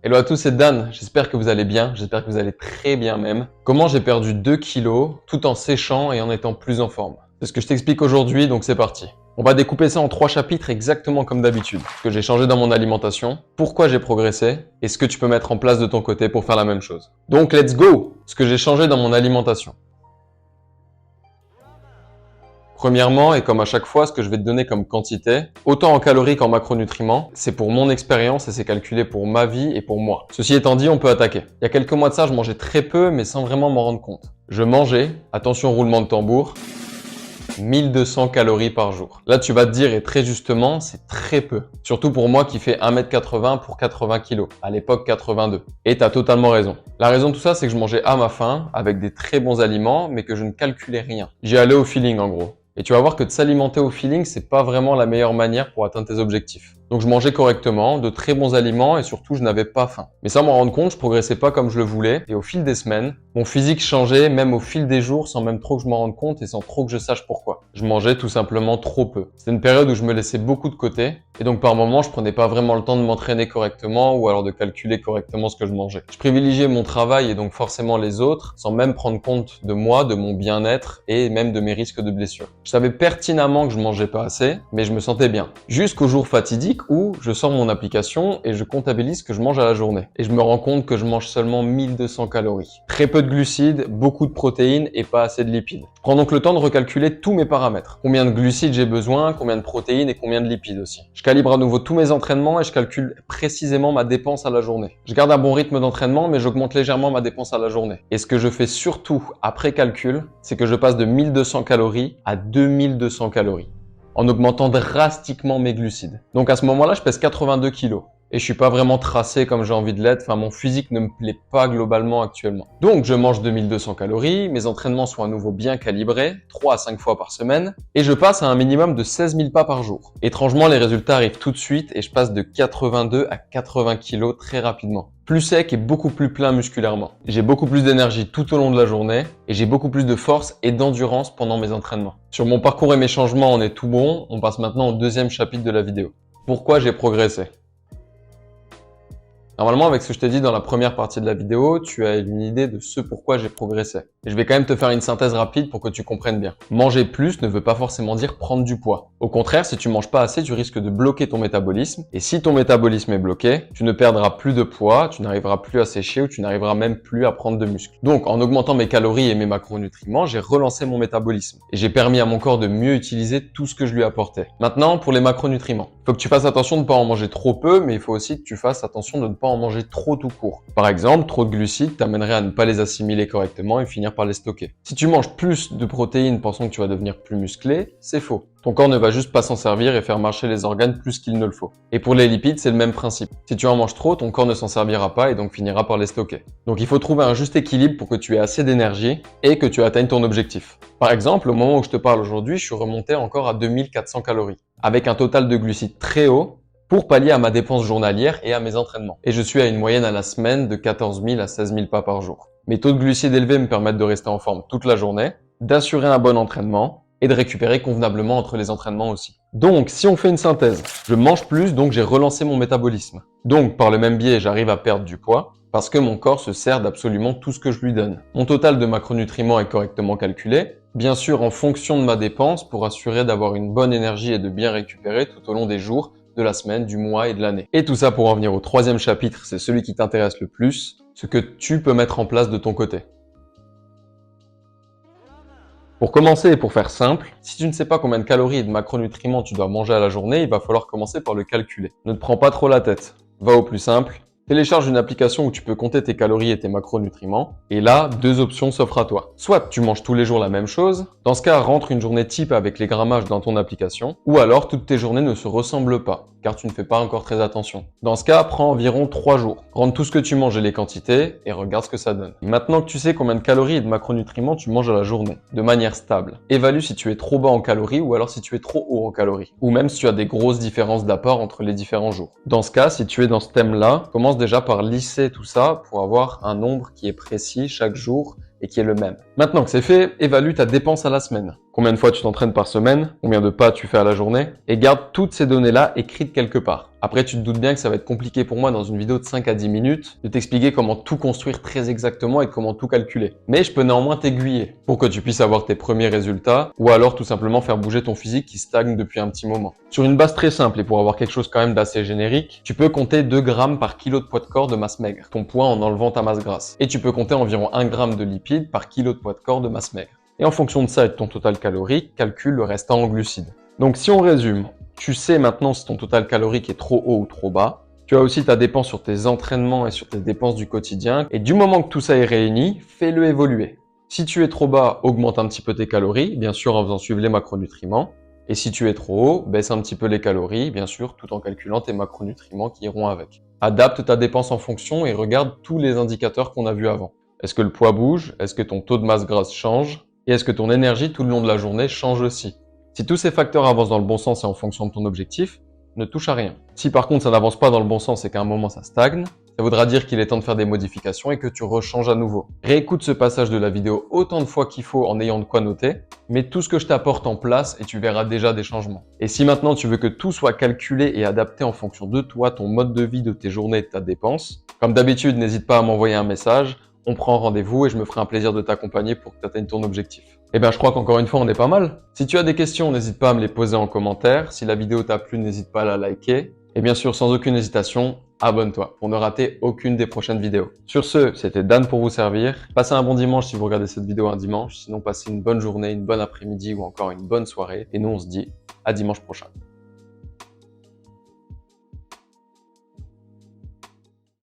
Hello à tous, c'est Dan. J'espère que vous allez bien. J'espère que vous allez très bien même. Comment j'ai perdu 2 kilos tout en séchant et en étant plus en forme? C'est ce que je t'explique aujourd'hui, donc c'est parti. On va découper ça en 3 chapitres exactement comme d'habitude. Ce que j'ai changé dans mon alimentation, pourquoi j'ai progressé et ce que tu peux mettre en place de ton côté pour faire la même chose. Donc let's go! Ce que j'ai changé dans mon alimentation. Premièrement, et comme à chaque fois, ce que je vais te donner comme quantité, autant en calories qu'en macronutriments, c'est pour mon expérience et c'est calculé pour ma vie et pour moi. Ceci étant dit, on peut attaquer. Il y a quelques mois de ça, je mangeais très peu, mais sans vraiment m'en rendre compte. Je mangeais, attention roulement de tambour, 1200 calories par jour. Là, tu vas te dire, et très justement, c'est très peu. Surtout pour moi qui fais 1m80 pour 80 kg. À l'époque, 82. Et t'as totalement raison. La raison de tout ça, c'est que je mangeais à ma faim, avec des très bons aliments, mais que je ne calculais rien. J'y allais au feeling, en gros. Et tu vas voir que de s'alimenter au feeling, c'est pas vraiment la meilleure manière pour atteindre tes objectifs. Donc je mangeais correctement, de très bons aliments et surtout je n'avais pas faim. Mais sans m'en rendre compte, je progressais pas comme je le voulais et au fil des semaines, mon physique changeait même au fil des jours sans même trop que je m'en rende compte et sans trop que je sache pourquoi. Je mangeais tout simplement trop peu. C'était une période où je me laissais beaucoup de côté et donc par moments je prenais pas vraiment le temps de m'entraîner correctement ou alors de calculer correctement ce que je mangeais. Je privilégiais mon travail et donc forcément les autres sans même prendre compte de moi, de mon bien-être et même de mes risques de blessures. Je savais pertinemment que je mangeais pas assez, mais je me sentais bien. Jusqu'au jour fatidique où je sors mon application et je comptabilise ce que je mange à la journée. Et je me rends compte que je mange seulement 1200 calories. Très peu de glucides, beaucoup de protéines et pas assez de lipides. Je prends donc le temps de recalculer tous mes paramètres. Combien de glucides j'ai besoin, combien de protéines et combien de lipides aussi. Je calibre à nouveau tous mes entraînements et je calcule précisément ma dépense à la journée. Je garde un bon rythme d'entraînement mais j'augmente légèrement ma dépense à la journée. Et ce que je fais surtout après calcul, c'est que je passe de 1200 calories à 2200 calories, en augmentant drastiquement mes glucides. Donc à ce moment-là, je pèse 82 kilos. Et je suis pas vraiment tracé comme j'ai envie de l'être, enfin mon physique ne me plaît pas globalement actuellement. Donc je mange 2200 calories, mes entraînements sont à nouveau bien calibrés, 3 à 5 fois par semaine, et je passe à un minimum de 16 000 pas par jour. Étrangement, les résultats arrivent tout de suite et je passe de 82 à 80 kilos très rapidement. Plus sec et beaucoup plus plein musculairement. J'ai beaucoup plus d'énergie tout au long de la journée et j'ai beaucoup plus de force et d'endurance pendant mes entraînements. Sur mon parcours et mes changements, on est tout bon, on passe maintenant au deuxième chapitre de la vidéo. Pourquoi j'ai progressé ? Normalement, avec ce que je t'ai dit dans la première partie de la vidéo, tu as une idée de ce pourquoi j'ai progressé. Et je vais quand même te faire une synthèse rapide pour que tu comprennes bien. Manger plus ne veut pas forcément dire prendre du poids. Au contraire, si tu manges pas assez, tu risques de bloquer ton métabolisme. Et si ton métabolisme est bloqué, tu ne perdras plus de poids, tu n'arriveras plus à sécher ou tu n'arriveras même plus à prendre de muscle. Donc, en augmentant mes calories et mes macronutriments, j'ai relancé mon métabolisme. Et j'ai permis à mon corps de mieux utiliser tout ce que je lui apportais. Maintenant, pour les macronutriments. Il faut que tu fasses attention de ne pas en manger trop peu, mais il faut aussi que tu fasses attention de ne pas en manger trop tout court. Par exemple, trop de glucides t'amènerait à ne pas les assimiler correctement et finir par les stocker. Si tu manges plus de protéines pensant que tu vas devenir plus musclé, c'est faux. Ton corps ne va juste pas s'en servir et faire marcher les organes plus qu'il ne le faut. Et pour les lipides, c'est le même principe. Si tu en manges trop, ton corps ne s'en servira pas et donc finira par les stocker. Donc il faut trouver un juste équilibre pour que tu aies assez d'énergie et que tu atteignes ton objectif. Par exemple, au moment où je te parle aujourd'hui, je suis remonté encore à 2400 calories, avec un total de glucides très haut, pour pallier à ma dépense journalière et à mes entraînements. Et je suis à une moyenne à la semaine de 14 000 à 16 000 pas par jour. Mes taux de glucides élevés me permettent de rester en forme toute la journée, d'assurer un bon entraînement et de récupérer convenablement entre les entraînements aussi. Donc, si on fait une synthèse, je mange plus, donc j'ai relancé mon métabolisme. Donc, par le même biais, j'arrive à perdre du poids parce que mon corps se sert d'absolument tout ce que je lui donne. Mon total de macronutriments est correctement calculé, bien sûr en fonction de ma dépense pour assurer d'avoir une bonne énergie et de bien récupérer tout au long des jours, de la semaine, du mois et de l'année. Et tout ça pour en venir au troisième chapitre, c'est celui qui t'intéresse le plus, ce que tu peux mettre en place de ton côté. Pour commencer et pour faire simple, si tu ne sais pas combien de calories et de macronutriments tu dois manger à la journée, il va falloir commencer par le calculer. Ne te prends pas trop la tête. Va au plus simple. Télécharge une application où tu peux compter tes calories et tes macronutriments. Et là, deux options s'offrent à toi. Soit tu manges tous les jours la même chose. Dans ce cas, rentre une journée type avec les grammages dans ton application. Ou alors, toutes tes journées ne se ressemblent pas, car tu ne fais pas encore très attention. Dans ce cas, prends environ 3 jours. Rentre tout ce que tu manges et les quantités et regarde ce que ça donne. Maintenant que tu sais combien de calories et de macronutriments tu manges à la journée, de manière stable, évalue si tu es trop bas en calories ou alors si tu es trop haut en calories. Ou même si tu as des grosses différences d'apport entre les différents jours. Dans ce cas, si tu es dans ce thème-là, commence déjà par lisser tout ça pour avoir un nombre qui est précis chaque jour et qui est le même. Maintenant que c'est fait, évalue ta dépense à la semaine. combien de fois tu t'entraînes par semaine, combien de pas tu fais à la journée, et garde toutes ces données-là écrites quelque part. Après, tu te doutes bien que ça va être compliqué pour moi dans une vidéo de 5 à 10 minutes de t'expliquer comment tout construire très exactement et comment tout calculer. Mais je peux néanmoins t'aiguiller pour que tu puisses avoir tes premiers résultats ou alors tout simplement faire bouger ton physique qui stagne depuis un petit moment. Sur une base très simple et pour avoir quelque chose quand même d'assez générique, tu peux compter 2 grammes par kilo de poids de corps de masse maigre, ton poids en enlevant ta masse grasse. Et tu peux compter environ 1 gramme de lipides par kilo de poids de corps de masse maigre. Et en fonction de ça et de ton total calorique, calcule le restant en glucides. Donc si on résume, tu sais maintenant si ton total calorique est trop haut ou trop bas. Tu as aussi ta dépense sur tes entraînements et sur tes dépenses du quotidien. Et du moment que tout ça est réuni, fais-le évoluer. Si tu es trop bas, augmente un petit peu tes calories, bien sûr en faisant suivre les macronutriments. Et si tu es trop haut, baisse un petit peu les calories, bien sûr, tout en calculant tes macronutriments qui iront avec. Adapte ta dépense en fonction et regarde tous les indicateurs qu'on a vus avant. Est-ce que le poids bouge? Est-ce que ton taux de masse grasse change? Et est-ce que ton énergie tout le long de la journée change aussi? Si tous ces facteurs avancent dans le bon sens et en fonction de ton objectif, ne touche à rien. Si par contre ça n'avance pas dans le bon sens et qu'à un moment ça stagne, ça voudra dire qu'il est temps de faire des modifications et que tu rechanges à nouveau. Réécoute ce passage de la vidéo autant de fois qu'il faut en ayant de quoi noter, mets tout ce que je t'apporte en place et tu verras déjà des changements. Et si maintenant tu veux que tout soit calculé et adapté en fonction de toi, ton mode de vie, de tes journées et de ta dépense, comme d'habitude, n'hésite pas à m'envoyer un message, on prend rendez-vous et je me ferai un plaisir de t'accompagner pour que tu atteignes ton objectif. Eh bien, je crois qu'encore une fois, on est pas mal. Si tu as des questions, n'hésite pas à me les poser en commentaire. Si la vidéo t'a plu, n'hésite pas à la liker. Et bien sûr, sans aucune hésitation, abonne-toi pour ne rater aucune des prochaines vidéos. Sur ce, c'était Dan pour vous servir. Passez un bon dimanche si vous regardez cette vidéo un dimanche. Sinon, passez une bonne journée, une bonne après-midi ou encore une bonne soirée. Et nous, on se dit à dimanche prochain.